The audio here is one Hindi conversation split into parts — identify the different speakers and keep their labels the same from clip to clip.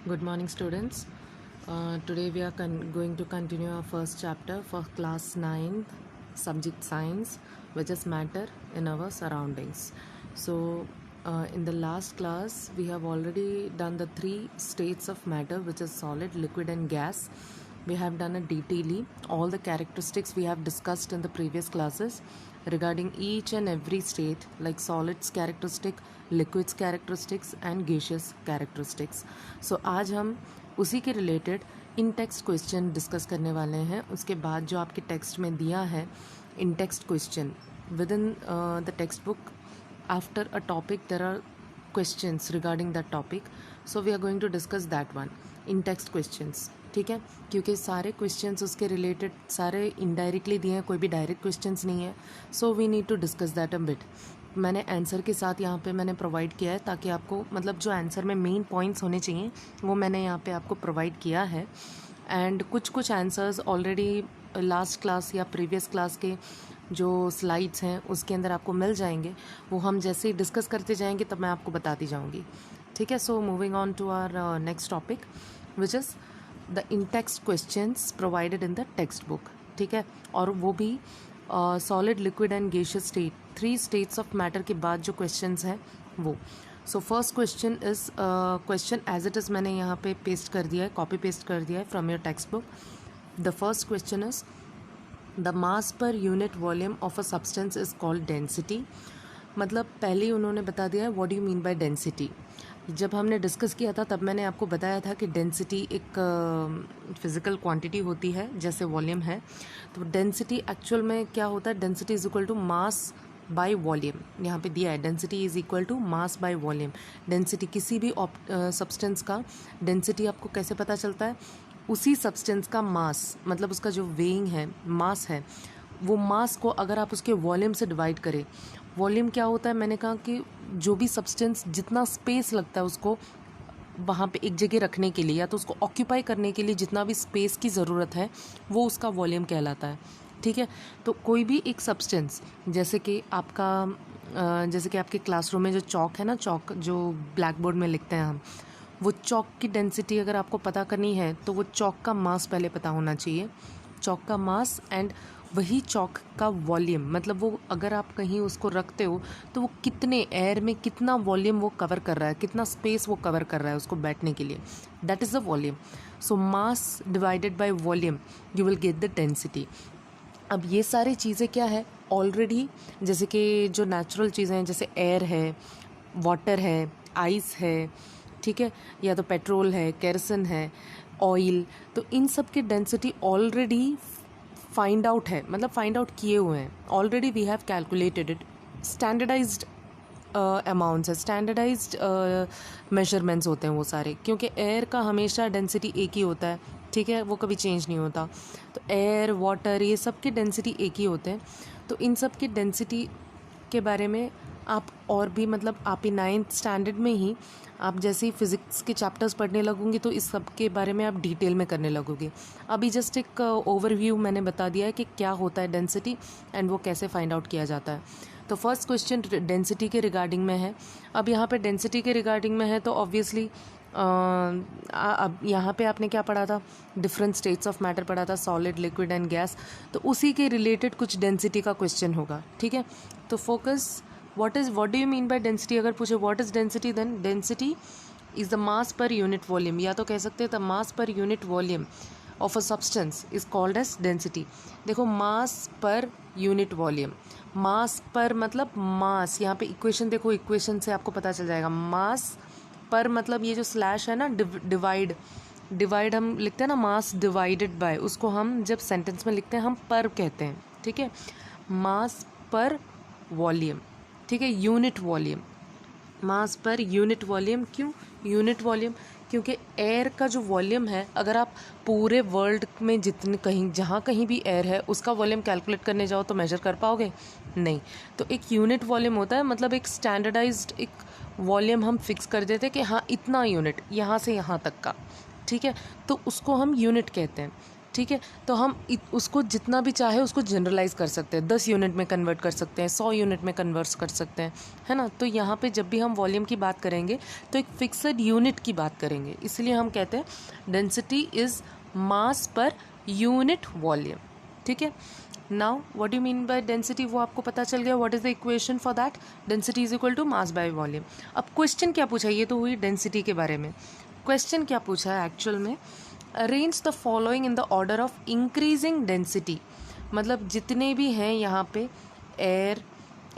Speaker 1: Good morning, students. Today we are going to continue our first chapter for class 9th subject science, which is matter in our surroundings. So, in the last class, we have already done the three states of matter, which is solid, liquid, and gas. We have done a detailing all the characteristics we have discussed in the previous classes regarding each and every state, like solids characteristic, liquids characteristics and gaseous characteristics. So आज हम उसी के रिलेटेड इन टेक्स्ट क्वेश्चन डिस्कस करने वाले हैं. उसके बाद जो आपके टेक्स्ट में दिया है in text question within the textbook after a topic there are questions regarding that topic, so we are going to discuss that one in text questions. ठीक है, क्योंकि सारे क्वेश्चंस उसके रिलेटेड सारे इनडायरेक्टली दिए हैं, कोई भी डायरेक्ट क्वेश्चंस नहीं है. So we need to discuss that a bit. मैंने आंसर के साथ यहाँ पे मैंने प्रोवाइड किया है ताकि आपको मतलब जो आंसर में मेन पॉइंट्स होने चाहिए वो मैंने यहाँ पे आपको प्रोवाइड किया है. एंड कुछ आंसर्स ऑलरेडी लास्ट क्लास या प्रीवियस क्लास के जो स्लाइड्स हैं उसके अंदर आपको मिल जाएंगे. वो हम जैसे ही डिस्कस करते जाएंगे तब मैं आपको बताती जाऊंगी. ठीक है, so moving on to our next topic which is the in text questions provided in the textbook. ठीक है, और वो भी solid, liquid and gaseous state, three states of matter के बाद जो क्वेश्चंस हैं वो. So first question is question as it is मैंने यहाँ पे पेस्ट कर दिया है, कॉपी पेस्ट कर दिया है from your text book. The first question is the mass per unit volume of a substance is called density. मतलब पहले ही उन्होंने बता दिया है what do you mean by density. जब हमने डिस्कस किया था तब मैंने आपको बताया था कि डेंसिटी एक फिज़िकल क्वांटिटी होती है जैसे वॉल्यूम है. तो डेंसिटी एक्चुअल में क्या होता है, density is equal to mass by volume. यहाँ पे दिया है density is equal to mass by volume. Density किसी भी सब्सटेंस का डेंसिटी आपको कैसे पता चलता है, उसी सब्सटेंस का मास मतलब उसका जो वेइंग है, मास है, वो मास को अगर आप उसके वॉल्यूम से डिवाइड करें. वॉल्यूम क्या होता है, मैंने कहा कि जो भी सब्सटेंस जितना स्पेस लगता है उसको वहाँ पे एक जगह रखने के लिए या तो उसको ऑक्यूपाई करने के लिए जितना भी स्पेस की ज़रूरत है वो उसका वॉल्यूम कहलाता है. ठीक है, तो कोई भी एक सब्सटेंस जैसे कि आपके क्लासरूम में जो चॉक है ना, चॉक जो ब्लैक बोर्ड में लिखते हैं हम, वो चॉक की डेंसिटी अगर आपको पता करनी है तो वो चॉक का मास पहले पता होना चाहिए. चॉक का मास एंड वही चॉक का वॉल्यूम, मतलब वो अगर आप कहीं उसको रखते हो तो वो कितने एयर में कितना वॉल्यूम वो कवर कर रहा है, कितना स्पेस वो कवर कर रहा है उसको बैठने के लिए, that is the volume. So mass divided by volume you will get the density. अब ये सारी चीज़ें क्या है ऑलरेडी, जैसे कि जो नेचुरल चीज़ें हैं जैसे एयर है, वाटर है, आइस है, ठीक है, या तो पेट्रोल है, केरोसिन है, ऑयल, तो इन सब की डेंसिटी ऑलरेडी फाइंड आउट है, मतलब फाइंड आउट किए हुए हैं already. We have calculated it. Standardised amounts है, स्टैंडर्डाइज्ड मेजरमेंट्स होते हैं वो सारे, क्योंकि एयर का हमेशा डेंसिटी एक ही होता है. ठीक है, वो कभी चेंज नहीं होता. तो एयर, वाटर, ये सब के डेंसिटी एक ही होते हैं. तो इन सब की डेंसिटी के बारे में आप और भी मतलब आप ही 9th स्टैंडर्ड में ही आप जैसे ही फिज़िक्स के चैप्टर्स पढ़ने लगोगे तो इस सब के बारे में आप डिटेल में करने लगोगे. अभी जस्ट एक ओवरव्यू मैंने बता दिया है कि क्या होता है डेंसिटी एंड वो कैसे फाइंड आउट किया जाता है. तो फर्स्ट क्वेश्चन डेंसिटी के रिगार्डिंग में है. अब यहाँ पे डेंसिटी के रिगार्डिंग में है तो ऑब्वियसली अब यहाँ पे आपने क्या पढ़ा था, डिफरेंट स्टेट्स ऑफ मैटर पढ़ा था, सॉलिड, लिक्विड एंड गैस. तो उसी के रिलेटेड कुछ डेंसिटी का क्वेश्चन होगा. ठीक है, तो focus what do you mean by density. अगर पूछे what is density, then density is the mass per unit volume, या तो कह सकते हैं the mass per unit volume of a substance is called as density. देखो mass per unit volume, mass per मतलब mass, यहाँ पे इक्वेशन देखो, इक्वेशन से आपको पता चल जाएगा. mass पर मतलब ये जो स्लैश है ना, डिवाइड हम लिखते हैं ना, मास डिवाइडेड बाय, उसको हम जब सेंटेंस में लिखते हैं हम पर कहते हैं. ठीक है, मास पर वॉल्यूम. ठीक है, यूनिट वॉल्यूम, मास पर यूनिट वॉल्यूम. क्यों यूनिट वॉल्यूम, क्योंकि एयर का जो वॉल्यूम है, अगर आप पूरे वर्ल्ड में जितने जहाँ कहीं भी एयर है उसका वॉल्यूम कैलकुलेट करने जाओ तो मेजर कर पाओगे नहीं. तो एक यूनिट वॉल्यूम होता है, मतलब एक स्टैंडर्डाइज्ड एक वॉल्यूम हम फिक्स कर देते हैं कि हाँ इतना यूनिट यहाँ से यहाँ तक का. ठीक है, तो उसको हम यूनिट कहते हैं. ठीक ठीक है। तो हम उसको जितना भी चाहे उसको जनरलाइज कर सकते हैं, 10 यूनिट में कन्वर्ट कर सकते हैं, 100 यूनिट में कन्वर्ट कर सकते हैं, है ना। तो यहाँ पे जब भी हम वॉल्यूम की बात करेंगे तो एक फिक्सड यूनिट की बात करेंगे, इसलिए हम कहते हैं density is mass per unit volume, ठीक है। Now what you mean by density, वो आपको पता चल गया। What is the equation for that, density is equal to mass by volume. अब क्वेश्चन क्या पूछा, ये तो हुई डेंसिटी के बारे में। क्वेश्चन क्या पूछा है एक्चुअल में, arrange the following in the order of increasing density, मतलब जितने भी हैं यहाँ पे air,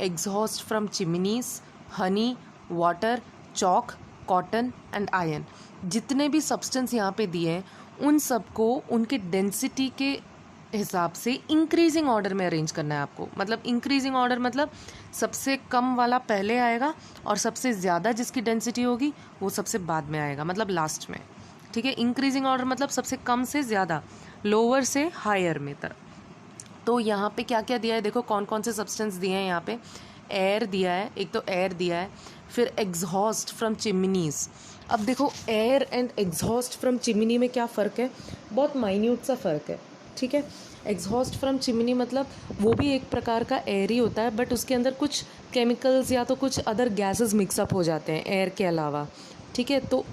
Speaker 1: exhaust from chimneys, Honey, water, chalk, cotton and iron, जितने भी सब्सटेंस यहाँ पे दिए हैं उन सबको उनके डेंसिटी के हिसाब से इंक्रीजिंग ऑर्डर में अरेंज करना है आपको। मतलब इंक्रीजिंग ऑर्डर मतलब सबसे कम वाला पहले आएगा और सबसे ज़्यादा जिसकी डेंसिटी होगी वो सबसे बाद में आएगा, मतलब लास्ट में, ठीक है। इंक्रीजिंग ऑर्डर मतलब सबसे कम से ज़्यादा, लोअर से हायर में तरफ। तो यहाँ पे क्या क्या दिया है, देखो कौन कौन से सब्सटेंस दिए हैं यहाँ पे। एयर दिया है, एक तो एयर दिया है, फिर एग्जॉस्ट फ्रॉम चिमनीज़। अब देखो air and exhaust from chimney में क्या फ़र्क है, बहुत माइन्यूट सा फ़र्क है, ठीक है। एग्जॉस्ट फ्रॉम चिमनी मतलब वो भी एक प्रकार का एयर ही होता है, बट उसके अंदर कुछ केमिकल्स या तो कुछ अदर गैसेस मिक्सअप हो जाते हैं एयर के अलावा, ठीक है। तो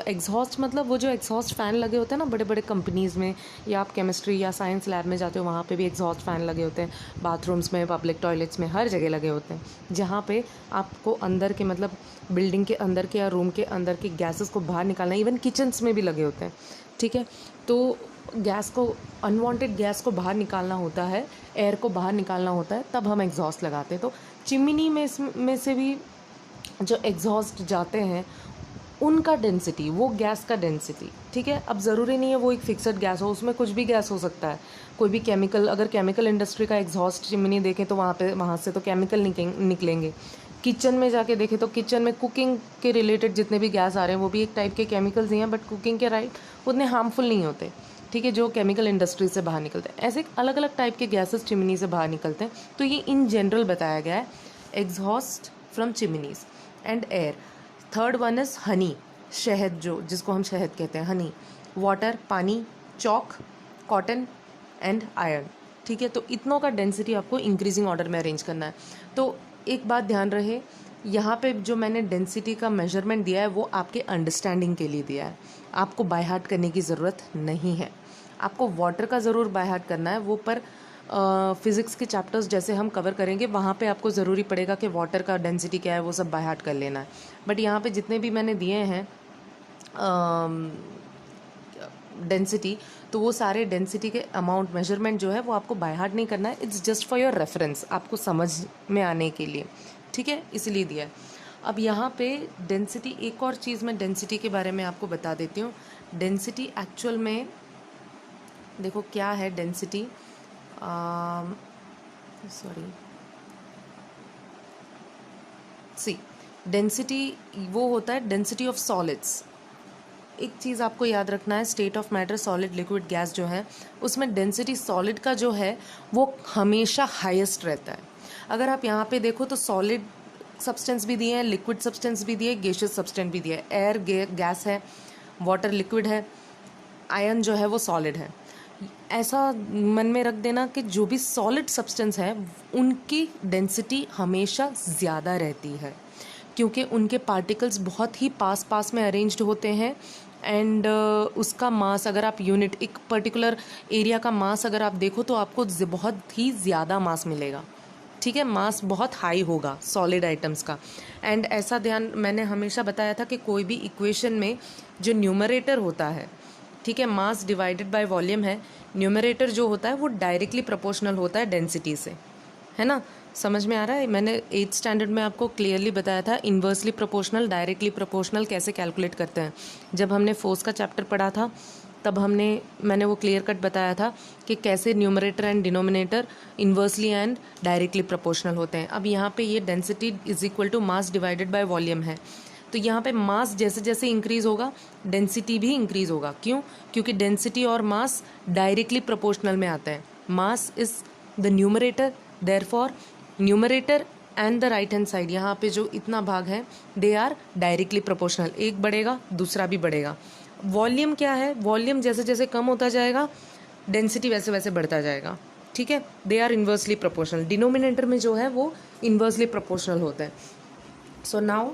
Speaker 1: एग्जॉस्ट मतलब वो जो एग्जॉस्ट फ़ैन लगे होते हैं ना बड़े बड़े कंपनीज़ में, या आप केमिस्ट्री या साइंस लैब में जाते हो वहाँ पे भी एग्जॉस्ट फ़ैन लगे होते हैं, बाथरूम्स में, पब्लिक टॉयलेट्स में, हर जगह लगे होते हैं, जहाँ पे आपको अंदर के मतलब बिल्डिंग के अंदर के या रूम के अंदर के गैसेस को बाहर निकालना, इवन किचन्स में भी लगे होते हैं, ठीक है। तो गैस को, अनवांटेड गैस को बाहर निकालना होता है, एयर को बाहर निकालना होता है, तब हम एग्जॉस्ट लगाते हैं। तो चिमनी में से भी जो एग्जॉस्ट जाते हैं उनका डेंसिटी, वो गैस का डेंसिटी, ठीक है। अब ज़रूरी नहीं है वो एक फिक्सड गैस हो, उसमें कुछ भी गैस हो सकता है, कोई भी केमिकल। अगर केमिकल इंडस्ट्री का एग्जॉस्ट चिमनी देखें तो वहाँ से तो केमिकल निकलेंगे। किचन में जाके देखें तो किचन में कुकिंग के रिलेटेड जितने भी गैस आ रहे हैं वो भी एक टाइप के केमिकल्स ही हैं, बट कुकिंग के राइट उतने हार्मफुल नहीं होते, ठीक है, जो केमिकल इंडस्ट्री से बाहर निकलते हैं। ऐसे अलग अलग टाइप के गैसेस चिमनी से बाहर निकलते हैं। तो ये इन जनरल बताया गया है, exhaust from chimneys and air. Third one is Honey, शहद, जो जिसको हम शहद कहते हैं, हनी। वाटर, पानी, चॉक, कॉटन एंड आयरन, ठीक है। तो इतनों का डेंसिटी आपको इंक्रीजिंग ऑर्डर में अरेंज करना है। तो एक बात ध्यान रहे, यहाँ पे जो मैंने डेंसिटी का मेजरमेंट दिया है वो आपके अंडरस्टैंडिंग के लिए दिया है, आपको बाय हार्ट करने की ज़रूरत नहीं है। आपको वाटर का ज़रूर बाय हार्ट करना है, वो पर फिज़िक्स के चैप्टर्स जैसे हम कवर करेंगे वहाँ पे आपको ज़रूरी पड़ेगा कि वाटर का डेंसिटी क्या है वो सब बाय हार्ट कर लेना है। बट यहाँ पे जितने भी मैंने दिए हैं डेंसिटी, तो वो सारे डेंसिटी के अमाउंट मेजरमेंट जो है वो आपको बाय हार्ट नहीं करना है, it's just for your reference, आपको समझ में आने के लिए, ठीक है, इसलिए दिया है। अब यहाँ पे डेंसिटी, एक और चीज़ मैं डेंसिटी के बारे में आपको बता देती हूँ। डेंसिटी एक्चुअल में देखो क्या है डेंसिटी, डेंसिटी वो होता है डेंसिटी ऑफ सॉलिड्स। एक चीज़ आपको याद रखना है, state of matter, solid, liquid, gas जो है उसमें डेंसिटी सॉलिड का जो है वो हमेशा हाईएस्ट रहता है। अगर आप यहाँ पे देखो तो सॉलिड सब्सटेंस भी दिए हैं, लिक्विड सब्सटेंस भी दिए, गैसियस सब्सटेंस भी दिए। एयर गैस है, वाटर लिक्विड है, आयरन जो है वो सॉलिड है। ऐसा मन में रख देना कि जो भी सॉलिड सब्सटेंस है उनकी डेंसिटी हमेशा ज़्यादा रहती है, क्योंकि उनके पार्टिकल्स बहुत ही पास पास में अरेंज्ड होते हैं। एंड उसका मास, अगर आप यूनिट, एक पर्टिकुलर एरिया का मास अगर आप देखो तो आपको बहुत ही ज़्यादा मास मिलेगा, ठीक है, मास बहुत हाई होगा सॉलिड आइटम्स का। एंड ऐसा ध्यान, मैंने हमेशा बताया था कि कोई भी इक्वेशन में जो न्यूमरेटर होता है, ठीक है, मास डिवाइडेड बाय वॉल्यूम है, न्यूमरेटर जो होता है वो डायरेक्टली प्रोपोर्शनल होता है डेंसिटी से, है ना। समझ में आ रहा है, मैंने 8th स्टैंडर्ड में आपको क्लियरली बताया था इन्वर्सली प्रोपोर्शनल, डायरेक्टली प्रोपोर्शनल कैसे कैलकुलेट करते हैं। जब हमने फोर्स का चैप्टर पढ़ा था तब मैंने वो क्लियर कट बताया था कि कैसे numerator and denominator inversely and directly proportional होते हैं। अब यहाँ पे ये density is equal to mass divided by volume है, तो यहाँ पे मास जैसे जैसे इंक्रीज होगा डेंसिटी भी इंक्रीज होगा। क्यों? क्योंकि डेंसिटी और मास डायरेक्टली प्रोपोर्शनल में आता है। Mass is the numerator, therefore numerator and the right hand side, यहाँ पे जो इतना भाग है दे आर डायरेक्टली प्रोपोर्शनल, एक बढ़ेगा दूसरा भी बढ़ेगा। वॉल्यूम क्या है? वॉल्यूम जैसे जैसे कम होता जाएगा डेंसिटी वैसे वैसे बढ़ता जाएगा, ठीक है। They are inversely proportional, denominator में जो है वो इन्वर्सली प्रोपोर्शनल होता है। सो नाउ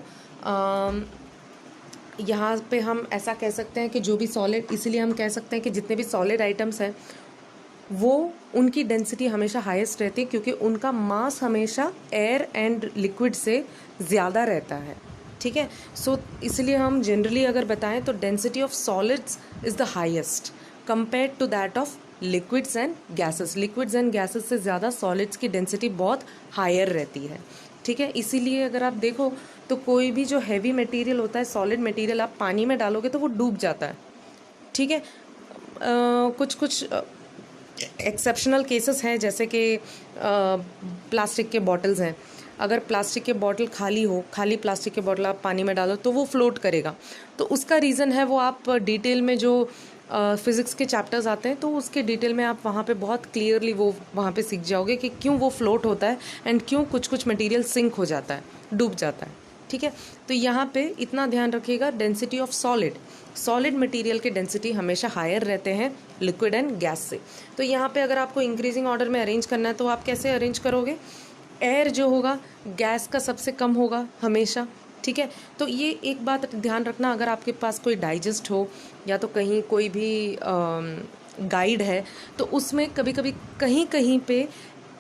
Speaker 1: यहाँ पे हम ऐसा कह सकते हैं कि जो भी सॉलिड, इसीलिए हम कह सकते हैं कि जितने भी सॉलिड आइटम्स हैं वो उनकी डेंसिटी हमेशा हाईएस्ट रहती है, क्योंकि उनका मास हमेशा एयर एंड लिक्विड से ज़्यादा रहता है, ठीक है। सो इसलिए हम जनरली अगर बताएं तो density of solids is the highest compared to that of liquids and gases. Liquids and gases से ज़्यादा सॉलिड्स की डेंसिटी बहुत हायर रहती है, ठीक है। इसीलिए अगर आप देखो तो कोई भी जो हैवी मटेरियल होता है, सॉलिड मटेरियल, आप पानी में डालोगे तो वो डूब जाता है, ठीक है। कुछ कुछ एक्सेप्शनल केसेस हैं, जैसे कि प्लास्टिक के बॉटल्स हैं। अगर प्लास्टिक के बॉटल खाली हो, खाली प्लास्टिक के बॉटल आप पानी में डालो तो वो फ्लोट करेगा। तो उसका रीज़न है, वो आप डिटेल में जो फिज़िक्स के चैप्टर्स आते हैं तो उसके डिटेल में आप वहाँ पे बहुत क्लियरली वो वहाँ पे सीख जाओगे कि क्यों वो फ्लोट होता है एंड क्यों कुछ कुछ मटेरियल सिंक हो जाता है, डूब जाता है, ठीक है। तो यहाँ पे इतना ध्यान रखिएगा, डेंसिटी ऑफ सॉलिड मटेरियल के डेंसिटी हमेशा हायर रहते हैं लिक्विड एंड गैस से। तो यहाँ पे अगर आपको इंक्रीजिंग ऑर्डर में अरेंज करना है तो आप कैसे अरेंज करोगे? एयर जो होगा गैस का सबसे कम होगा हमेशा, ठीक है। तो ये एक बात ध्यान रखना, अगर आपके पास कोई डाइजेस्ट हो या तो कहीं कोई भी गाइड है तो उसमें कभी कभी कहीं कहीं पे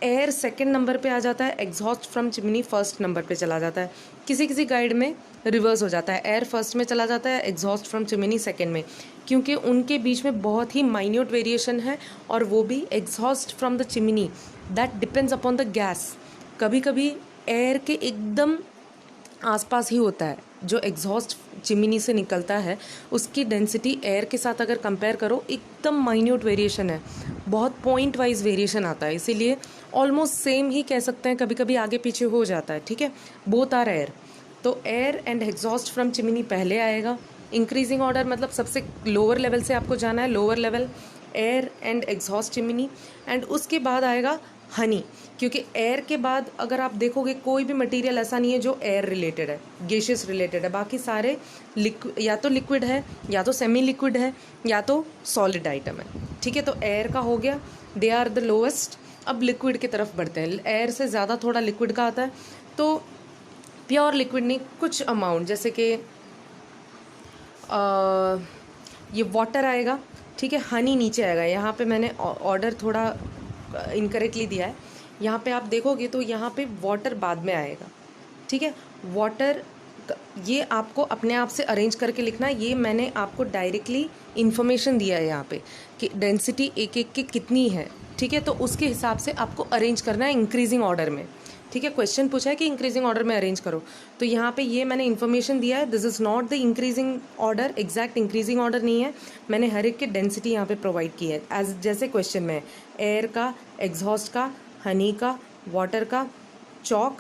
Speaker 1: एयर सेकंड नंबर पे आ जाता है, exhaust from chimney first number पे चला जाता है। किसी किसी गाइड में रिवर्स हो जाता है, एयर फर्स्ट में चला जाता है, एग्जॉस्ट फ्रॉम चिमनी सेकंड में, क्योंकि उनके बीच में बहुत ही माइन्यूट वेरिएशन है। और वो भी exhaust from the chimney, that depends upon the gas. कभी कभी एयर के एकदम आसपास ही होता है, जो एग्जॉस्ट चिमनी से निकलता है उसकी डेंसिटी एयर के साथ अगर कंपेयर करो एकदम माइन्यूट वेरिएशन है, बहुत पॉइंट वाइज वेरिएशन आता है, इसीलिए ऑलमोस्ट सेम ही कह सकते हैं, कभी कभी आगे पीछे हो जाता है, ठीक है। बोथ आर एयर, तो air and exhaust from chimney पहले आएगा। इंक्रीजिंग ऑर्डर मतलब सबसे लोअर लेवल से आपको जाना है, lower level air and exhaust chimney, and उसके बाद आएगा हनी, क्योंकि एयर के बाद अगर आप देखोगे कोई भी मटेरियल ऐसा नहीं है जो एयर रिलेटेड है, गैसियस रिलेटेड है, बाकी सारे या तो लिक्विड है या तो सेमी लिक्विड है या तो सॉलिड आइटम है, ठीक है। तो एयर का हो गया, दे आर द लोएस्ट। अब लिक्विड की तरफ बढ़ते हैं, एयर से ज़्यादा थोड़ा लिक्विड का आता है, तो प्योर लिक्विड नहीं, कुछ अमाउंट, जैसे कि ये वाटर आएगा, ठीक है। हनी नीचे आएगा, यहाँ पे मैंने ऑर्डर थोड़ा इनकरेक्टली दिया है, यहाँ पे आप देखोगे तो यहाँ पे वाटर बाद में आएगा, ठीक है। वाटर ये आपको अपने आप से अरेंज करके लिखना है, ये मैंने आपको डायरेक्टली इन्फॉर्मेशन दिया है यहाँ पे कि डेंसिटी एक एक की कितनी है, ठीक है। तो उसके हिसाब से आपको अरेंज करना है इंक्रीजिंग ऑर्डर में, ठीक है। क्वेश्चन पूछा है कि इंक्रीजिंग ऑर्डर में अरेंज करो, तो यहाँ पे ये मैंने इन्फॉर्मेशन दिया है, this is not the increasing order, exact increasing order नहीं है, मैंने हर एक की डेंसिटी यहाँ पे प्रोवाइड की है एज जैसे क्वेश्चन में एयर का, एग्जॉस्ट का, हनी का, वाटर का, चॉक,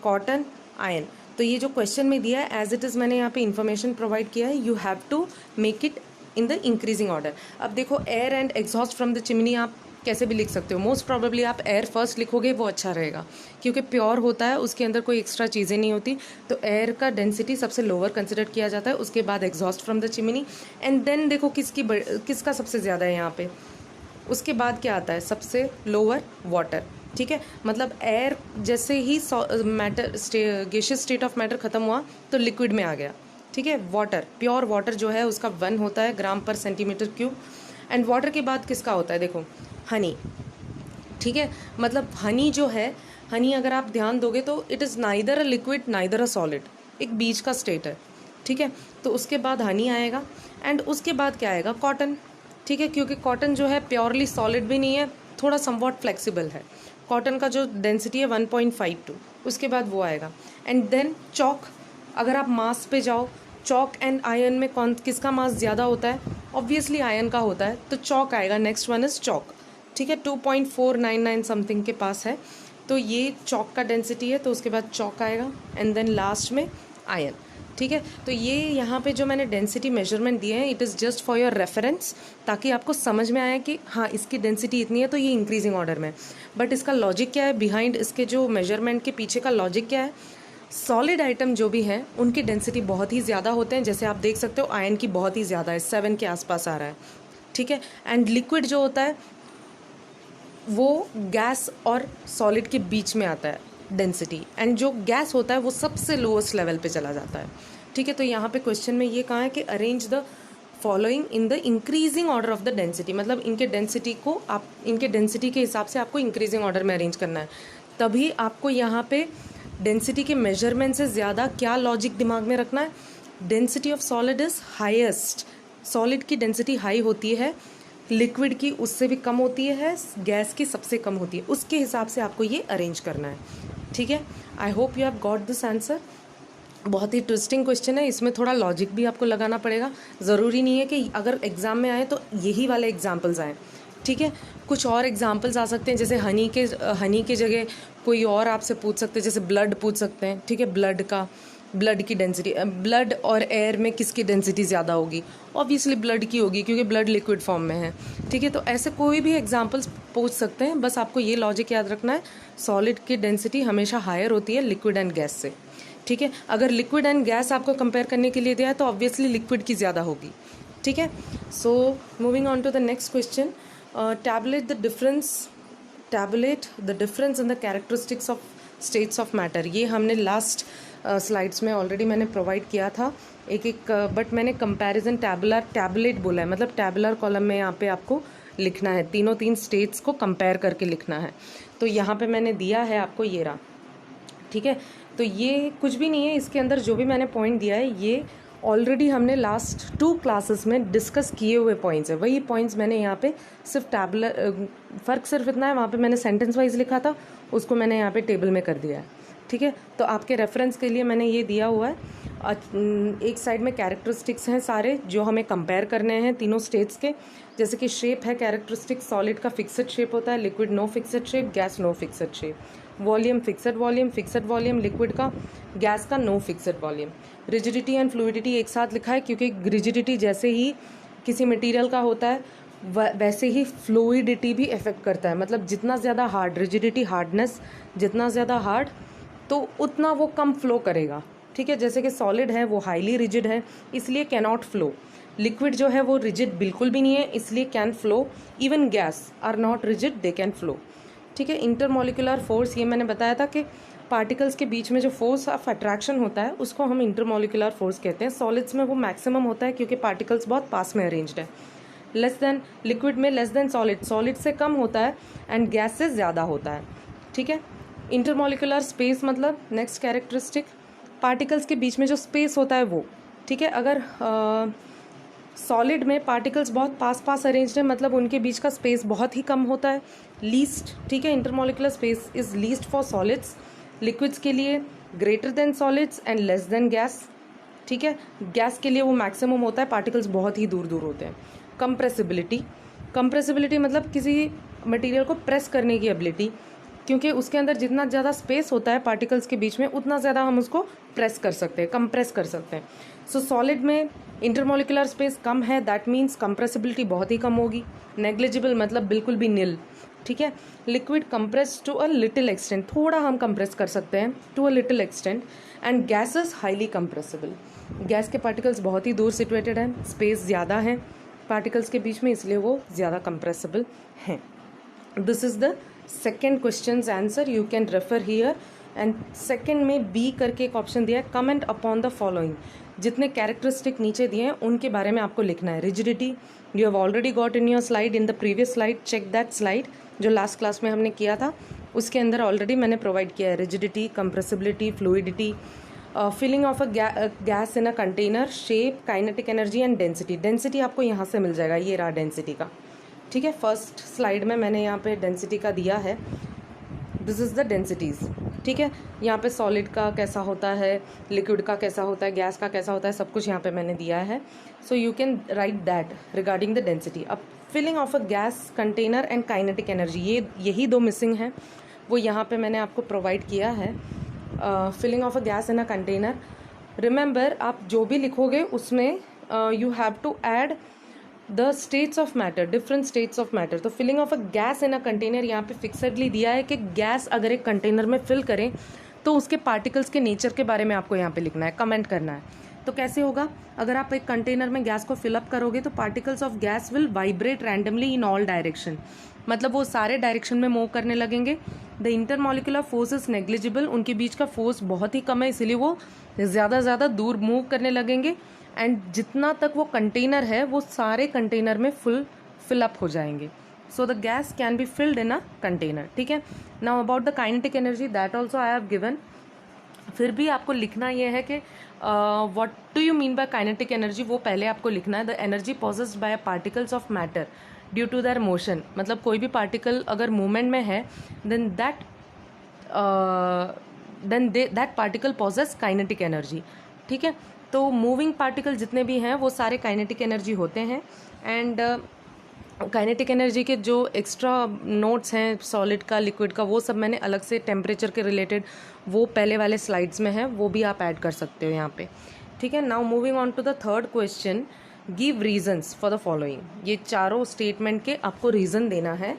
Speaker 1: कॉटन, आयन। तो ये जो क्वेश्चन में दिया है एज इट इज़ मैंने यहाँ पे इन्फॉर्मेशन प्रोवाइड किया है, you have to make it in the increasing order. अब देखो air and exhaust from the chimney आप कैसे भी लिख सकते हो, मोस्ट प्रॉबेबली आप एयर फर्स्ट लिखोगे वो अच्छा रहेगा, क्योंकि प्योर होता है, उसके अंदर कोई एक्स्ट्रा चीज़ें नहीं होती, तो एयर का डेंसिटी सबसे लोअर कंसिडर किया जाता है, उसके बाद exhaust from the chimney, and then देखो किसका सबसे ज़्यादा है यहाँ पे, उसके बाद क्या आता है सबसे लोअर, वाटर, ठीक है। मतलब एयर जैसे ही matter gaseous state of matter खत्म हुआ तो लिक्विड में आ गया, ठीक है। वाटर, प्योर वाटर जो है उसका 1 होता है ग्राम पर सेंटीमीटर क्यूब, एंड वाटर के बाद किसका होता है, देखो हनी, ठीक है। मतलब हनी जो है, हनी अगर आप ध्यान दोगे तो it is neither a liquid neither a solid, एक बीच का स्टेट है, ठीक है। तो उसके बाद हनी आएगा, एंड उसके बाद क्या आएगा, कॉटन, ठीक है, क्योंकि कॉटन जो है प्योरली सॉलिड भी नहीं है, थोड़ा समवॉट फ्लेक्सिबल है, कॉटन का जो डेंसिटी है 1.52, उसके बाद वो आएगा, एंड देन चॉक। अगर आप मास पे जाओ, चॉक एंड आयन में कौन किसका मास ज़्यादा होता है, ऑब्वियसली आयन का होता है, तो चॉक आएगा, नेक्स्ट वन इज़ चॉक, ठीक है। 2.499 समथिंग के पास है, तो ये चॉक का डेंसिटी है, तो उसके बाद चॉक आएगा, एंड देन लास्ट में आयन, ठीक है। तो ये यहाँ पे जो मैंने डेंसिटी मेजरमेंट दिए हैं, it is just for your reference, ताकि आपको समझ में आए कि हाँ इसकी डेंसिटी इतनी है तो ये इंक्रीजिंग ऑर्डर में, बट इसका लॉजिक क्या है बिहाइंड, इसके जो मेजरमेंट के पीछे का लॉजिक क्या है। सॉलिड आइटम जो भी हैं उनकी डेंसिटी बहुत ही ज़्यादा होते हैं, जैसे आप देख सकते हो आयन की बहुत ही ज़्यादा है, 7 के आसपास आ रहा है, ठीक है। एंड लिक्विड जो होता है वो गैस और सॉलिड के बीच में आता है डेंसिटी, एंड जो गैस होता है वो सबसे लोएस्ट लेवल पे चला जाता है। ठीक है, तो यहाँ पे क्वेश्चन में ये कहा है कि arrange the following in the increasing order of the density, मतलब इनके डेंसिटी को आप इनके डेंसिटी के हिसाब से आपको इंक्रीजिंग ऑर्डर में अरेंज करना है। तभी आपको यहाँ पे डेंसिटी के मेजरमेंट से ज़्यादा क्या लॉजिक दिमाग में रखना है, density of solid is highest, solid की डेंसिटी हाई होती है, लिक्विड की उससे भी कम होती है, गैस की सबसे कम होती है, उसके हिसाब से आपको ये अरेंज करना है। ठीक है, I hope you have got this answer. बहुत ही ट्विस्टिंग क्वेश्चन है, इसमें थोड़ा लॉजिक भी आपको लगाना पड़ेगा। ज़रूरी नहीं है कि अगर एग्ज़ाम में आए तो यही वाले एग्जाम्पल्स आएँ। ठीक है, कुछ और एग्जाम्पल्स आ सकते हैं, जैसे हनी के जगह कोई और आपसे पूछ सकते हैं, जैसे ब्लड पूछ सकते हैं। ठीक है, ब्लड की डेंसिटी, ब्लड और एयर में किसकी डेंसिटी ज़्यादा होगी, ऑब्वियसली ब्लड की होगी क्योंकि ब्लड लिक्विड फॉर्म में है। ठीक है, तो ऐसे कोई भी एग्जांपल्स पूछ सकते हैं, बस आपको ये लॉजिक याद रखना है, सॉलिड की डेंसिटी हमेशा हायर होती है लिक्विड एंड गैस से। ठीक है, अगर लिक्विड एंड गैस आपको कंपेयर करने के लिए दिया है तो ऑब्वियसली लिक्विड की ज़्यादा होगी। ठीक है, so moving on to the next question, tabulate the difference in the characteristics of states of matter. ये हमने लास्ट स्लाइड्स में ऑलरेडी मैंने प्रोवाइड किया था एक बट मैंने कंपैरिजन टैबुलेट बोला है, मतलब टैबुलर कॉलम में यहाँ पे आपको लिखना है, तीन स्टेट्स को कंपेयर करके लिखना है। तो यहाँ पे मैंने दिया है आपको ये रहा। ठीक है, तो ये कुछ भी नहीं है, इसके अंदर जो भी मैंने पॉइंट दिया है ये ऑलरेडी हमने लास्ट 2 क्लासेस में डिस्कस किए हुए पॉइंट्स है, वही पॉइंट्स मैंने यहाँ पे सिर्फ फ़र्क सिर्फ इतना है, वहाँ पे मैंने सेंटेंस वाइज लिखा था, उसको मैंने यहाँ पे टेबल में कर दिया है। ठीक है, तो आपके रेफरेंस के लिए मैंने ये दिया हुआ है। एक साइड में कैरेक्टरिस्टिक्स हैं सारे जो हमें कंपेयर करने हैं तीनों स्टेट्स के, जैसे कि शेप है कैरेक्टरिस्टिक्स, सॉलिड का फिक्सड शेप होता है, liquid no fixed shape, gas no fixed shape, volume fixed volume liquid का, गैस का no fixed volume. Rigidity and fluidity एक साथ लिखा है क्योंकि रिजिडिटी जैसे ही किसी मटेरियल का होता है वैसे ही फ्लूइडिटी भी इफेक्ट करता है, मतलब जितना ज़्यादा हार्ड रिजिडिटी, हार्डनेस जितना ज़्यादा हार्ड तो उतना वो कम फ्लो करेगा। ठीक है, जैसे कि सॉलिड है वो हाईली रिजिड है इसलिए कैन नॉट फ्लो, लिक्विड जो है वो रिजिड बिल्कुल भी नहीं है इसलिए can flow, even gas are not rigid, they can flow. ठीक है, इंटरमोलिकुलर फोर्स, ये मैंने बताया था कि पार्टिकल्स के बीच में जो फोर्स ऑफ अट्रैक्शन होता है उसको हम इंटरमोलिकुलर फोर्स कहते हैं। सॉलिड्स में वो मैक्सिमम होता है क्योंकि पार्टिकल्स बहुत पास में अरेंज्ड है। लेस देन लिक्विड में लेस देन सॉलिड से कम होता है एंड गैस से ज़्यादा होता है। ठीक है, इंटरमोलिकुलर स्पेस मतलब नेक्स्ट कैरेक्टरिस्टिक, पार्टिकल्स के बीच में जो स्पेस होता है वो। ठीक है, अगर सॉलिड में पार्टिकल्स बहुत पास अरेंज्ड है मतलब उनके बीच का स्पेस बहुत ही कम होता है, लीस्ट। ठीक है, intermolecular space is least for solids, liquids के लिए greater than solids and less than gas. ठीक है, गैस के लिए वो मैक्सिमम होता है, पार्टिकल्स बहुत ही दूर होते हैं। कंप्रेसिबिलिटी मतलब किसी मटेरियल को प्रेस करने की एबिलिटी, क्योंकि उसके अंदर जितना ज़्यादा स्पेस होता है पार्टिकल्स के बीच में उतना ज़्यादा हम उसको प्रेस कर सकते हैं, कंप्रेस कर सकते हैं। सो सॉलिड में इंटरमोलिकुलर स्पेस कम है, दैट मीन्स कंप्रेसिबिलिटी बहुत ही कम होगी। नेग्लिजिबल मतलब बिल्कुल भी नील। ठीक है, liquid compress to a little extent, थोड़ा हम कंप्रेस कर सकते हैं, to a little extent. And gases highly compressible, gas के पार्टिकल्स बहुत ही दूर सिचुएटेड हैं, स्पेस ज़्यादा है पार्टिकल्स के बीच में इसलिए वो ज़्यादा कंप्रेसिबल हैं। This is the second question answer, you can refer here. And second में बी करके एक ऑप्शन दिया है, कमेंट अपॉन द फॉलोइंग। जितने कैरेक्टरिस्टिक नीचे दिए हैं उनके बारे में आपको लिखना है। Rigidity you have already got in your slide, in the previous slide, check that slide जो लास्ट क्लास में हमने किया था, उसके अंदर ऑलरेडी मैंने प्रोवाइड किया है। Rigidity, compressibility, fluidity, filling of a gas in a container, shape, kinetic energy and density. Density आपको यहाँ से मिल जाएगा, ये रहा डेंसिटी का। ठीक है, फर्स्ट स्लाइड में मैंने यहाँ पे डेंसिटी का दिया है, दिस इज़ द डेंसिटीज़। ठीक है, यहाँ पे सॉलिड का कैसा होता है, लिक्विड का कैसा होता है, गैस का कैसा होता है, सब कुछ यहाँ पे मैंने दिया है। So you can write that regarding the density. अब filling of a gas container and kinetic energy, यही 2 मिसिंग हैं, वो यहाँ पे मैंने आपको प्रोवाइड किया है। Filling of a gas in a container, remember आप जो भी लिखोगे उसमें you have to add the states of matter, different states of matter. तो filling of a gas in a container यहाँ पे फिक्सडली दिया है कि गैस अगर एक कंटेनर में फिल करें तो उसके पार्टिकल्स के नेचर के बारे में आपको यहाँ पे लिखना है, कमेंट करना है। तो कैसे होगा, अगर आप एक कंटेनर में गैस को फिलअप करोगे तो particles of gas will vibrate randomly in all direction, मतलब वो सारे डायरेक्शन में मूव करने लगेंगे। The intermolecular force is negligible, उनके बीच का फोर्स बहुत ही कम है, इसीलिए वो ज़्यादा दूर मूव करने लगेंगे। एंड जितना तक वो कंटेनर है वो सारे कंटेनर में फिलअप हो जाएंगे। So the gas can be filled in a container. ठीक है, now about the kinetic energy that also I have given. फिर भी आपको लिखना ये है कि what do you mean by kinetic energy, वो पहले आपको लिखना है। The energy possessed by particles of matter due to their motion, मतलब कोई भी पार्टिकल अगर मूवमेंट में है then that particle possess kinetic energy. ठीक है, तो मूविंग पार्टिकल जितने भी हैं वो सारे काइनेटिक एनर्जी होते हैं। एंड काइनेटिक एनर्जी के जो एक्स्ट्रा नोट्स हैं सॉलिड का, लिक्विड का, वो सब मैंने अलग से टेम्परेचर के रिलेटेड वो पहले वाले स्लाइड्स में है, वो भी आप ऐड कर सकते हो यहाँ पे। ठीक है, now moving on to the third question, give reasons for the following. ये चारों स्टेटमेंट के आपको रीजन देना है।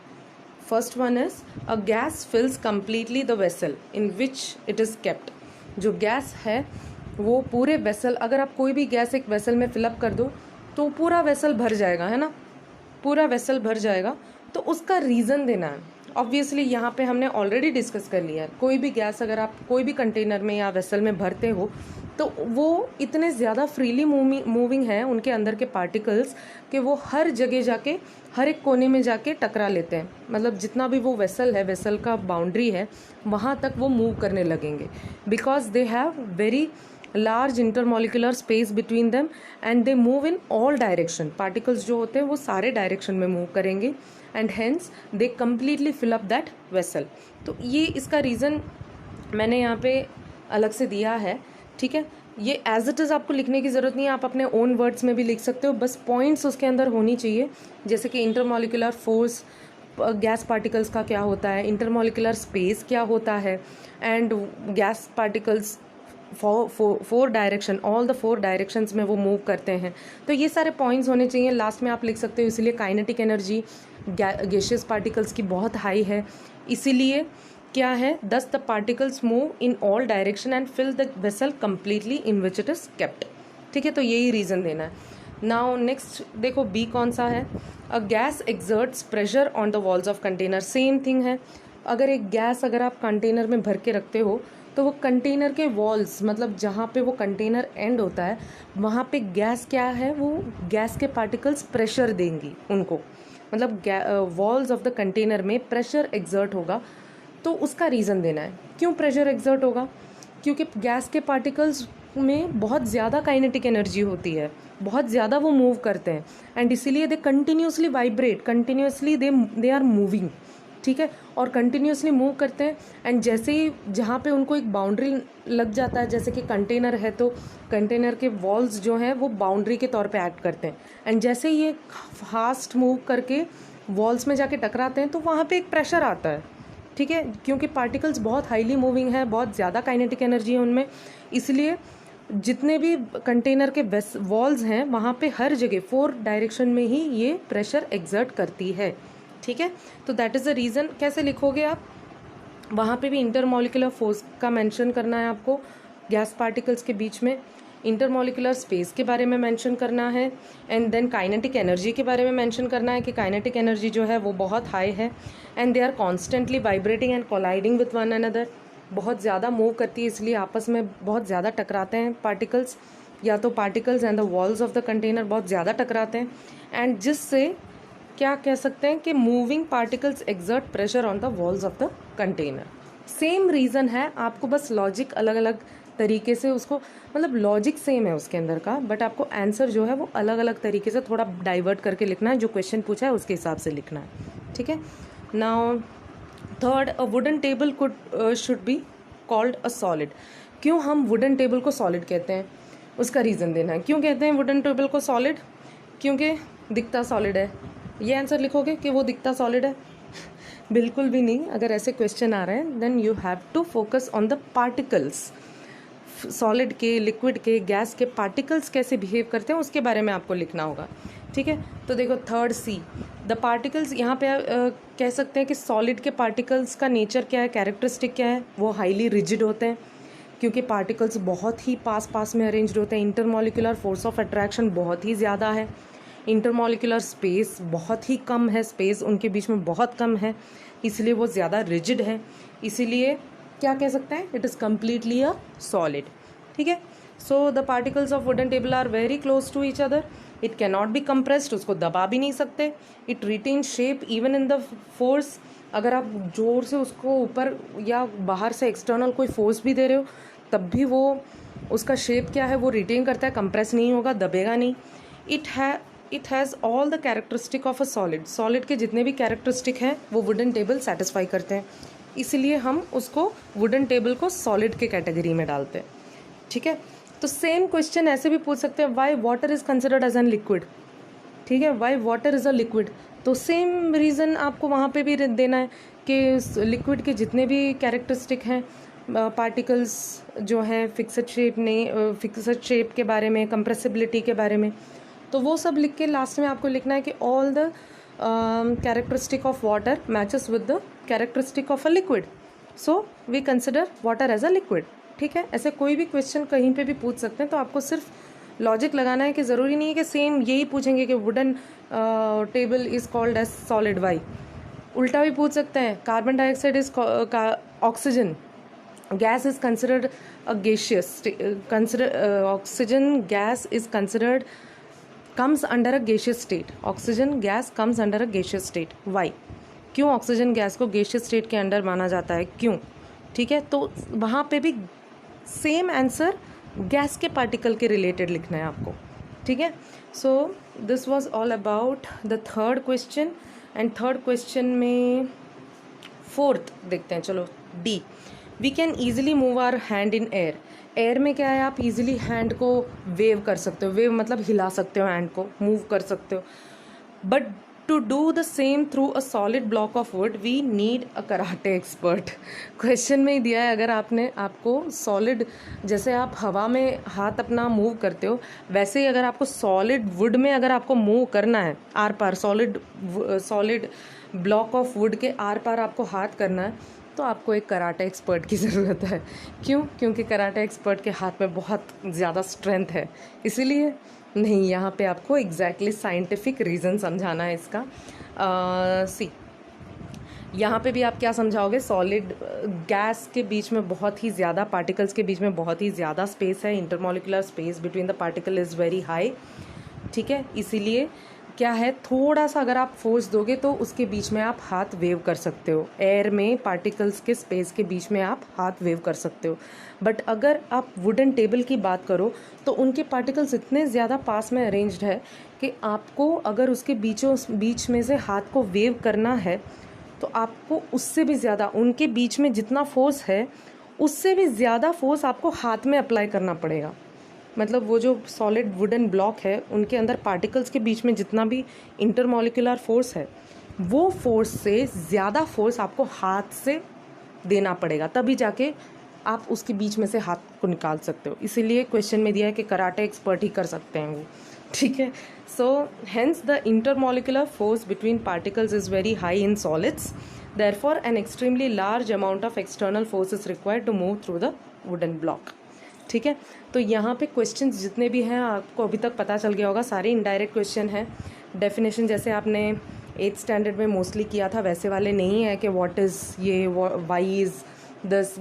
Speaker 1: First one is a gas fills completely the vessel in which it is kept. जो गैस है वो पूरे वेसल, अगर आप कोई भी गैस एक वेसल में फिलअप कर दो तो पूरा वेसल भर जाएगा, है ना, पूरा वेसल भर जाएगा। तो उसका रीज़न देना है। ऑब्वियसली यहाँ पे हमने ऑलरेडी डिस्कस कर लिया है, कोई भी गैस अगर आप कोई भी कंटेनर में या वेसल में भरते हो तो वो इतने ज़्यादा फ्रीली मूविंग है उनके अंदर के पार्टिकल्स कि वो हर जगह जाके, हर एक कोने में जाके टकरा लेते हैं। मतलब जितना भी वो वेसल है, वेसल का बाउंड्री है, वहाँ तक वो मूव करने लगेंगे, because they have very large intermolecular space between them and they move in all direction. Particles जो होते हैं वो सारे डायरेक्शन में मूव करेंगे and hence they completely fill up that vessel. तो ये इसका रीज़न मैंने यहाँ पे अलग से दिया है। ठीक है, ये एज इट इज़ आपको लिखने की ज़रूरत नहीं है, आप अपने ओन वर्ड्स में भी लिख सकते हो, बस पॉइंट्स उसके अंदर होनी चाहिए, जैसे कि इंटरमॉलिकुलर फोर्स गैस पार्टिकल्स का क्या होता है, इंटरमॉलिकुलर स्पेस क्या होता है, and gas particles four direction, all the 4 directions में वो मूव करते हैं। तो ये सारे पॉइंट्स होने चाहिए। लास्ट में आप लिख सकते हो, इसलिए काइनेटिक एनर्जी गैशियस पार्टिकल्स की बहुत हाई है, इसीलिए क्या है, thus the particles move in all direction and fill the vessel completely in which it is kept. ठीक है, तो यही रीज़न देना है। नाउ नेक्स्ट देखो, बी कौन सा है, a gas exerts pressure on the walls of container. Same thing है, अगर एक गैस अगर आप कंटेनर में भर के रखते हो तो वो कंटेनर के वॉल्स, मतलब जहाँ पे वो कंटेनर एंड होता है वहाँ पे गैस क्या है, वो गैस के पार्टिकल्स प्रेशर देंगी उनको, मतलब वॉल्स ऑफ द कंटेनर में प्रेशर एक्सर्ट होगा। तो उसका रीज़न देना है, क्यों प्रेशर एक्सर्ट होगा, क्योंकि गैस के पार्टिकल्स में बहुत ज़्यादा काइनेटिक एनर्जी होती है, बहुत ज़्यादा वो मूव करते हैं एंड इसीलिए they continuously vibrate, continuously they are moving. ठीक है, और कंटिन्यूसली मूव करते हैं एंड जैसे ही जहाँ पे उनको एक बाउंड्री लग जाता है, जैसे कि कंटेनर है तो कंटेनर के वॉल्स जो हैं वो बाउंड्री के तौर पे एक्ट करते हैं एंड जैसे ही ये फास्ट मूव करके वॉल्स में जाके टकराते हैं तो वहाँ पे एक प्रेशर आता है। ठीक है, क्योंकि पार्टिकल्स बहुत हाईली मूविंग है, बहुत ज़्यादा काइनेटिक एनर्जी है उनमें, इसलिए जितने भी कंटेनर के वॉल्स हैं वहाँ पे हर जगह 4 डायरेक्शन में ही ये प्रेशर एक्सर्ट करती है। ठीक है, तो दैट इज़ द रीज़न। कैसे लिखोगे आप, वहाँ पे भी इंटरमॉलिकुलर फोर्स का मेंशन करना है आपको, गैस पार्टिकल्स के बीच में इंटरमॉलिकुलर स्पेस के बारे में मेंशन करना है एंड देन काइनेटिक एनर्जी के बारे में मेंशन करना है कि काइनेटिक एनर्जी जो है वो बहुत हाई है and they are constantly vibrating and colliding with one another. बहुत ज़्यादा मूव करती है, इसलिए आपस में बहुत ज़्यादा टकराते हैं पार्टिकल्स, या तो particles and the walls of the container बहुत ज़्यादा टकराते हैं एंड जिससे क्या कह सकते हैं कि moving particles exert pressure on the walls of the container. Same reason है, आपको बस लॉजिक अलग अलग तरीके से उसको, मतलब लॉजिक सेम है उसके अंदर का, बट आपको आंसर जो है वो अलग अलग तरीके से थोड़ा डाइवर्ट करके लिखना है, जो क्वेश्चन पूछा है उसके हिसाब से लिखना है। ठीक है, now third, a wooden table should be called a solid. क्यों हम वुडन टेबल को सॉलिड कहते हैं, उसका रीज़न देना है। क्यों कहते हैं वुडन टेबल को सॉलिड, क्योंकि दिखता सॉलिड है। ये आंसर लिखोगे कि वो दिखता सॉलिड है, बिल्कुल भी नहीं। अगर ऐसे क्वेश्चन आ रहे हैं then you have to focus on the particles, solid के, लिक्विड के, गैस के पार्टिकल्स कैसे बिहेव करते हैं उसके बारे में आपको लिखना होगा। ठीक है, तो देखो थर्ड सी, द पार्टिकल्स, यहाँ पे कह सकते हैं कि सॉलिड के पार्टिकल्स का नेचर क्या है, कैरेक्टरिस्टिक क्या है, वो हाईली रिजिड होते हैं। क्योंकि पार्टिकल्स बहुत ही पास पास में अरेंज्ड होते हैं। इंटरमॉलिक्यूलर फोर्स ऑफ अट्रैक्शन बहुत ही ज़्यादा है, इंटरमॉलिक्यूलर स्पेस बहुत ही कम है, स्पेस उनके बीच में बहुत कम है, इसलिए वो ज़्यादा रिजिड है। इसीलिए क्या कह सकते हैं, it is completely a solid. ठीक है, so the particles of wooden table are very close to each other, it can not be compressed, उसको दबा भी नहीं सकते, it retain shape even in the force, अगर आप जोर से उसको ऊपर या बाहर से एक्सटर्नल कोई फोर्स भी दे रहे हो तब भी वो उसका शेप क्या है वो रिटेन करता है, कंप्रेस नहीं होगा, दबेगा नहीं। It has all the characteristic of a solid, solid के जितने भी कैरेक्टरिस्टिक हैं वो वुडन टेबल सेटिस्फाई करते हैं, इसलिए हम उसको वुडन टेबल को सॉलिड के कैटेगरी में डालते हैं। ठीक है, तो सेम क्वेश्चन ऐसे भी पूछ सकते हैं, why water is considered as an liquid. ठीक है, why water is a liquid, तो सेम रीज़न आपको वहाँ पे भी देना है कि लिक्विड के जितने भी कैरेक्टरिस्टिक हैं, पार्टिकल्स जो हैं फिक्सड शेप नहीं, फिक्सड शेप के बारे में, कंप्रेसिबिलिटी के बारे में, तो वो सब लिख के लास्ट में आपको लिखना है कि all the characteristic of water matches with the characteristic of a liquid, so we consider water as a liquid. ठीक है, ऐसे कोई भी क्वेश्चन कहीं पे भी पूछ सकते हैं, तो आपको सिर्फ लॉजिक लगाना है कि ज़रूरी नहीं है कि सेम यही पूछेंगे कि wooden table is called as solid, why. उल्टा भी पूछ सकते हैं, carbon dioxide is oxygen gas is considered a gaseous, oxygen gas is considered comes under a gaseous state, oxygen gas comes under a gaseous state, why? क्यों ऑक्सीजन गैस को gaseous state के अंडर माना जाता है, क्यों? ठीक है, तो वहाँ पे भी सेम आंसर गैस के पार्टिकल के रिलेटेड लिखना है आपको। ठीक है, so this was all about the third question, and third question में फोर्थ देखते हैं, चलो D, we can easily move our hand in air. Air में क्या है, आप इजीली हैंड को वेव कर सकते हो, वेव मतलब हिला सकते हो, हैंड को मूव कर सकते हो, but to do the same through a solid block of wood we need a karate expert. Question में ही दिया है, अगर आपको सॉलिड, जैसे आप हवा में हाथ अपना मूव करते हो, वैसे ही अगर आपको सॉलिड वुड में अगर आपको मूव करना है, आर पार सॉलिड ब्लॉक ऑफ वुड के आर पार आपको हाथ करना है, तो आपको एक कराटे एक्सपर्ट की ज़रूरत है। क्यों? क्योंकि कराटे एक्सपर्ट के हाथ में बहुत ज़्यादा स्ट्रेंथ है, इसीलिए नहीं, यहाँ पे आपको एग्जैक्टली साइंटिफिक रीज़न समझाना है इसका। सी, यहाँ पे भी आप क्या समझाओगे, सॉलिड गैस के बीच में बहुत ही ज़्यादा, पार्टिकल्स के बीच में बहुत ही ज़्यादा स्पेस है, intermolecular space between the particle is very high. ठीक है, इसीलिए क्या है, थोड़ा सा अगर आप फोर्स दोगे तो उसके बीच में आप हाथ वेव कर सकते हो, एयर में पार्टिकल्स के स्पेस के बीच में आप हाथ वेव कर सकते हो। बट अगर आप वुडन टेबल की बात करो तो उनके पार्टिकल्स इतने ज़्यादा पास में अरेंज्ड है कि आपको अगर उसके बीच में से हाथ को वेव करना है तो आपको उससे भी ज़्यादा, उनके बीच में जितना फोर्स है उससे भी ज़्यादा फोर्स आपको हाथ में अप्लाई करना पड़ेगा। मतलब वो जो सॉलिड वुडन ब्लॉक है उनके अंदर पार्टिकल्स के बीच में जितना भी इंटरमॉलिक्यूलर फोर्स है, वो फोर्स से ज़्यादा फोर्स आपको हाथ से देना पड़ेगा, तभी जाके आप उसके बीच में से हाथ को निकाल सकते हो। इसीलिए क्वेश्चन में दिया है कि कराटे एक्सपर्ट ही कर सकते हैं वो। ठीक है, so hence the intermolecular force between particles is very high in solids, therefore an extremely large amount of external force is required to move through the wooden block. ठीक है, तो यहाँ पे क्वेश्चंस जितने भी हैं आपको अभी तक पता चल गया होगा, सारे इनडायरेक्ट क्वेश्चन हैं। डेफिनेशन जैसे आपने 8th स्टैंडर्ड में मोस्टली किया था वैसे वाले नहीं है कि व्हाट इज़ ये, why is this,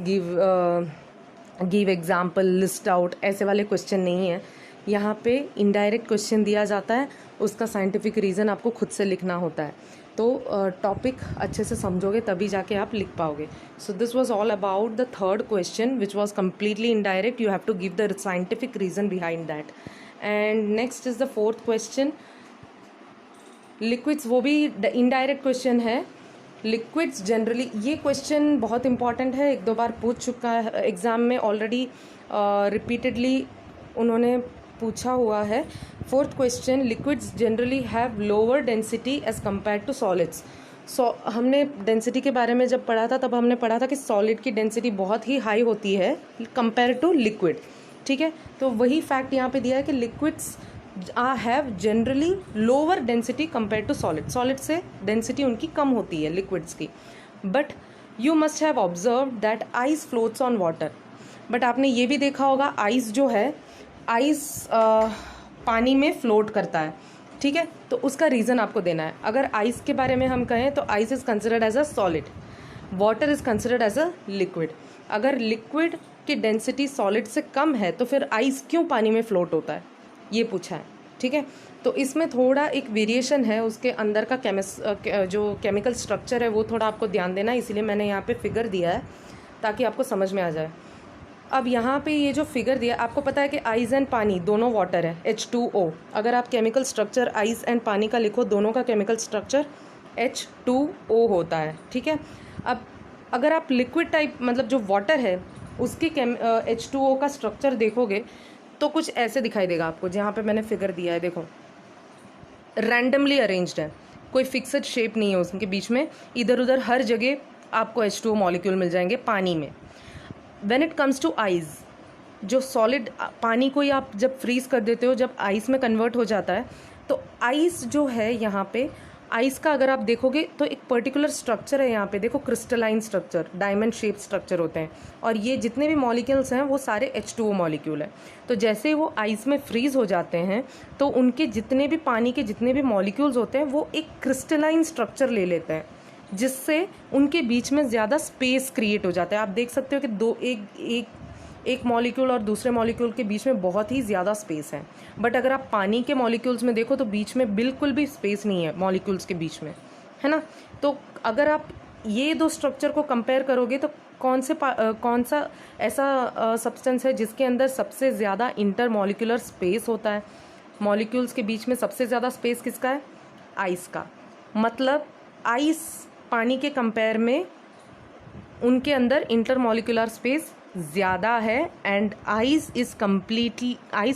Speaker 1: give example, list out, ऐसे वाले क्वेश्चन नहीं है। यहाँ पे इनडायरेक्ट क्वेश्चन दिया जाता है, उसका साइंटिफिक रीज़न आपको खुद से लिखना होता है, तो टॉपिक अच्छे से समझोगे तभी जाके आप लिख पाओगे। So this was all about the third question which was completely indirect, you have to give the scientific reason behind that. And next is the fourth question, liquids, वो भी इनडायरेक्ट क्वेश्चन है। लिक्विड्स जनरली, ये क्वेश्चन बहुत इंपॉर्टेंट है, 1-2 बार पूछ चुका है एग्ज़ाम में ऑलरेडी, रिपीटेडली उन्होंने पूछा हुआ है। Fourth question, liquids generally have lower density as compare to solids. हमने डेंसिटी के बारे में जब पढ़ा था तब हमने पढ़ा था कि सॉलिड की डेंसिटी बहुत ही हाई होती है कंपेयर टू लिक्विड। ठीक है, तो वही फैक्ट यहाँ पे दिया है कि liquids have generally lower density compare to solid, solid से डेंसिटी उनकी कम होती है लिक्विड्स की। But you must have observe that ice floats on water, but आपने ये भी देखा होगा आइस जो है, आइस पानी में फ्लोट करता है, ठीक है। तो उसका रीज़न आपको देना है। अगर आइस के बारे में हम कहें तो ice is considered as a solid, water is considered as a liquid. अगर लिक्विड की डेंसिटी सॉलिड से कम है तो फिर आइस क्यों पानी में फ्लोट होता है, ये पूछा है, ठीक है। तो इसमें थोड़ा एक वेरिएशन है, उसके अंदर का जो केमिकल स्ट्रक्चर है वो थोड़ा आपको ध्यान देना है, इसीलिए मैंने यहाँ पे फिगर दिया है ताकि आपको समझ में आ जाए। अब यहाँ पे ये जो फिगर दिया, आपको पता है कि आइस एंड पानी दोनों वाटर है, H2O। अगर आप केमिकल स्ट्रक्चर आइस एंड पानी का लिखो, दोनों का केमिकल स्ट्रक्चर H2O होता है, ठीक है। अब अगर आप लिक्विड टाइप मतलब जो वाटर है उसकी H2O का स्ट्रक्चर देखोगे तो कुछ ऐसे दिखाई देगा आपको, जहाँ पे मैंने फिगर दिया है, देखो रैंडमली अरेंज्ड है, कोई फिक्सड शेप नहीं है उसके बीच में, इधर उधर हर जगह आपको H2O मॉलिक्यूल मिल जाएंगे पानी में। When it comes to ice, जो सॉलिड पानी को ही आप जब फ्रीज कर देते हो, जब आइस में कन्वर्ट हो जाता है, तो आइस जो है यहाँ पे, आइस का अगर आप देखोगे तो एक पर्टिकुलर स्ट्रक्चर है यहाँ पे, देखो crystalline structure, diamond shape structure होते हैं, और ये जितने भी मॉलिक्यूल्स हैं वो सारे H2O मॉलिक्यूल है। तो जैसे ही वो आइस में फ्रीज हो जाते हैं तो उनके जितने भी पानी के जितने भी मॉलिक्यूल्स होते हैं वो एक क्रिस्टलाइन स्ट्रक्चर ले लेते हैं, जिससे उनके बीच में ज़्यादा स्पेस क्रिएट हो जाता है। आप देख सकते हो कि एक मॉलिक्यूल और दूसरे मॉलिक्यूल के बीच में बहुत ही ज़्यादा स्पेस है, बट अगर आप पानी के मॉलिक्यूल्स में देखो तो बीच में बिल्कुल भी स्पेस नहीं है मॉलिक्यूल्स के बीच में, है ना। तो अगर आप ये दो स्ट्रक्चर को कंपेयर करोगे तो कौन सा ऐसा सब्सटेंस है जिसके अंदर सबसे ज़्यादा इंटर मॉलिक्यूलर स्पेस होता है, मॉलिक्यूल्स के बीच में सबसे ज़्यादा स्पेस किसका है, आइस का। मतलब आइस पानी के कंपेयर में उनके अंदर इंटरमॉलिक्यूलर स्पेस ज़्यादा है, and ice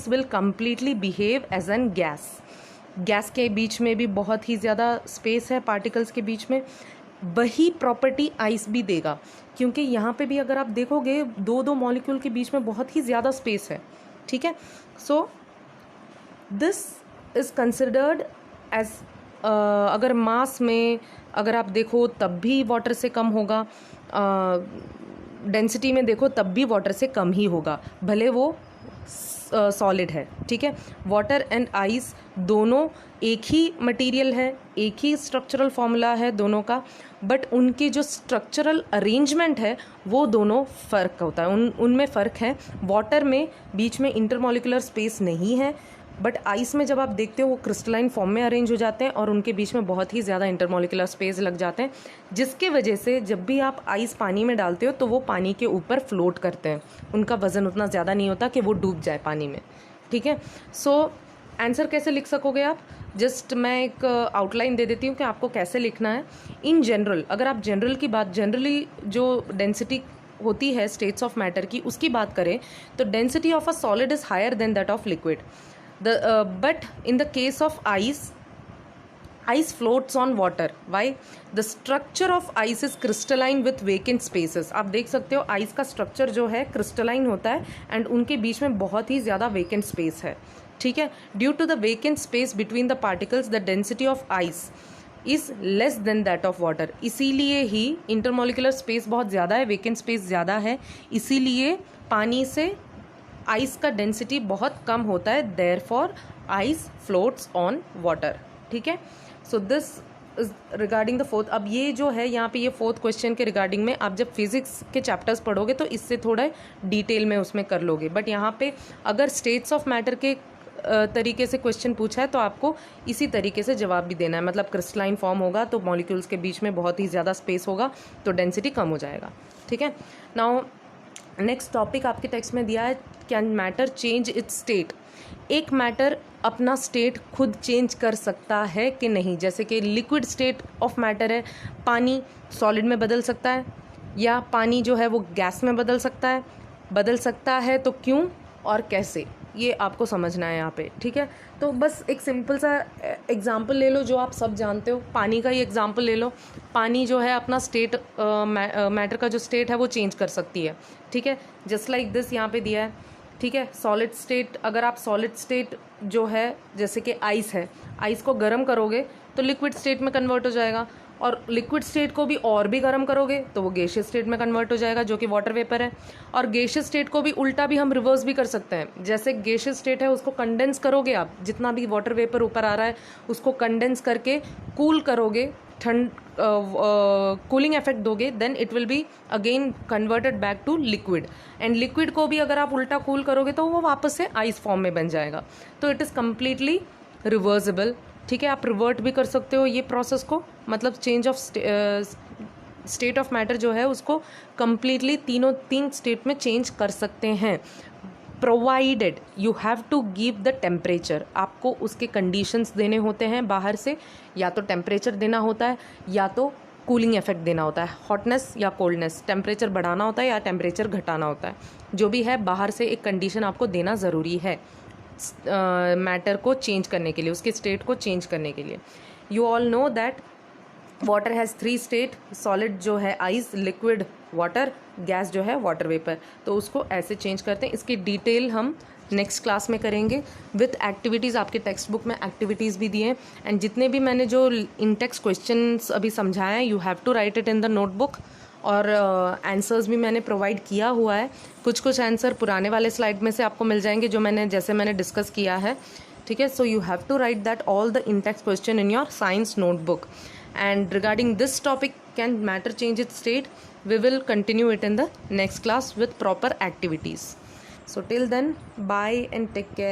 Speaker 1: will completely behave as an gas. Gas के बीच में भी बहुत ही ज़्यादा स्पेस है पार्टिकल्स के बीच में, वही प्रॉपर्टी आइस भी देगा, क्योंकि यहाँ पे भी अगर आप देखोगे दो मॉलिक्यूल के बीच में बहुत ही ज़्यादा स्पेस है, ठीक है। So this is considered as, अगर मास में अगर आप देखो तब भी वाटर से कम होगा, डेंसिटी में देखो तब भी वाटर से कम ही होगा, भले वो सॉलिड है, ठीक है। वाटर एंड आइस दोनों एक ही मटेरियल है, एक ही स्ट्रक्चरल फॉर्मूला है दोनों का, बट उनकी जो स्ट्रक्चरल अरेंजमेंट है वो दोनों फ़र्क होता है, उनमें फ़र्क है। वाटर में बीच में इंटरमॉलिक्यूलर स्पेस नहीं है, बट आइस में जब आप देखते हो वो क्रिस्टलाइन फॉर्म में अरेंज हो जाते हैं और उनके बीच में बहुत ही ज़्यादा इंटरमॉलिक्यूलर स्पेस लग जाते हैं, जिसके वजह से जब भी आप आइस पानी में डालते हो तो वो पानी के ऊपर फ्लोट करते हैं, उनका वज़न उतना ज़्यादा नहीं होता कि वो डूब जाए पानी में, ठीक है। सो आंसर कैसे लिख सकोगे आप, जस्ट मैं एक आउटलाइन दे देती हूँ कि आपको कैसे लिखना है। इन जनरल, अगर आप जनरल की बात, जनरली जो डेंसिटी होती है स्टेट्स ऑफ मैटर की, उसकी बात करें तो density of a solid is higher than that of liquid. But in the case of ice floats on water. Why? The structure of ice is crystalline with vacant spaces. आप देख सकते हो आइस का स्ट्रक्चर जो है क्रिस्टलाइन होता है एंड उनके बीच में बहुत ही ज़्यादा वेकेंट स्पेस है, ठीक है। Due to the vacant space between the particles the density of ice is less than that of water. इसीलिए ही इंटरमॉलिक्यूलर स्पेस बहुत ज़्यादा है, वेकेंट स्पेस ज़्यादा है, इसीलिए पानी से आइस का डेंसिटी बहुत कम होता है, therefore ice floats on water, ठीक है। So this is regarding the fourth. अब ये जो है यहाँ पे ये फोर्थ क्वेश्चन के रिगार्डिंग में आप जब फिजिक्स के चैप्टर्स पढ़ोगे तो इससे थोड़ा डिटेल में उसमें कर लोगे, बट यहाँ पे अगर स्टेट्स ऑफ मैटर के तरीके से क्वेश्चन पूछा है तो आपको इसी तरीके से जवाब भी देना है। मतलब क्रिस्टलाइन फॉर्म होगा तो मॉलिक्यूल्स के बीच में बहुत ही ज़्यादा स्पेस होगा तो डेंसिटी कम हो जाएगा, ठीक है। नाउ नेक्स्ट टॉपिक आपके टेक्स्ट में दिया है, can matter change it's state. एक मैटर अपना स्टेट खुद चेंज कर सकता है कि नहीं, जैसे कि लिक्विड स्टेट ऑफ मैटर है, पानी सॉलिड में बदल सकता है या पानी जो है वो गैस में बदल सकता है तो क्यों और कैसे, ये आपको समझना है यहाँ पे, ठीक है। तो बस एक सिंपल सा एग्जांपल ले लो जो आप सब जानते हो, पानी का ही एग्जांपल ले लो। पानी जो है अपना स्टेट मैटर का जो स्टेट है वो चेंज कर सकती है, ठीक है। जस्ट लाइक दिस यहाँ पे दिया है, ठीक है। सॉलिड स्टेट, अगर आप सॉलिड स्टेट जो है जैसे कि आइस है, आइस को गर्म करोगे तो लिक्विड स्टेट में कन्वर्ट हो जाएगा, और लिक्विड स्टेट को भी और भी गर्म करोगे तो वो गैसियस स्टेट में कन्वर्ट हो जाएगा, जो कि वाटर वेपर है। और गैसियस स्टेट को भी उल्टा भी हम रिवर्स भी कर सकते हैं। जैसे गैसियस स्टेट है उसको कंडेंस करोगे आप, जितना भी वाटर वेपर ऊपर आ रहा है उसको कंडेंस करके कूल करोगे, ठंड कूलिंग इफेक्ट दोगे, then it will be again converted back to liquid. And liquid को भी अगर आप उल्टा कूल करोगे तो वो वापस से आइस फॉर्म में बन जाएगा। तो इट इज़ कम्प्लीटली रिवर्सिबल। ठीक है, आप रिवर्ट भी कर सकते हो ये प्रोसेस को, मतलब change of state of matter जो है उसको कम्प्लीटली तीन स्टेट में चेंज कर सकते हैं, provided you have to give the temperature. आपको उसके कंडीशंस देने होते हैं बाहर से, या तो टेम्परेचर देना होता है या तो कूलिंग इफेक्ट देना होता है, हॉटनेस या कोल्डनेस, टेम्परेचर बढ़ाना होता है या टेम्परेचर घटाना होता है। जो भी है बाहर से एक कंडीशन आपको देना ज़रूरी है मैटर को चेंज करने के लिए, उसके स्टेट को चेंज करने के लिए। You all know that water has 3 state, solid जो है आइस, लिक्विड वाटर, गैस जो है वाटर वेपर। तो उसको ऐसे चेंज करते हैं। इसकी डिटेल हम नेक्स्ट क्लास में करेंगे विथ एक्टिविटीज़। आपके टेक्स्ट बुक में एक्टिविटीज़ भी दिए हैं, एंड जितने भी मैंने जो इन टेक्स्ट क्वेश्चंस अभी समझाए हैं you have to write it in the notebook. और आंसर्स भी मैंने प्रोवाइड किया हुआ है। कुछ आंसर पुराने वाले स्लाइड में से आपको मिल जाएंगे जो मैंने डिस्कस किया है। ठीक है, so you have to write that all the in text question in your science notebook. And regarding this topic, can matter change its state, we will continue it in the next class with proper activities. So till then, bye and take care.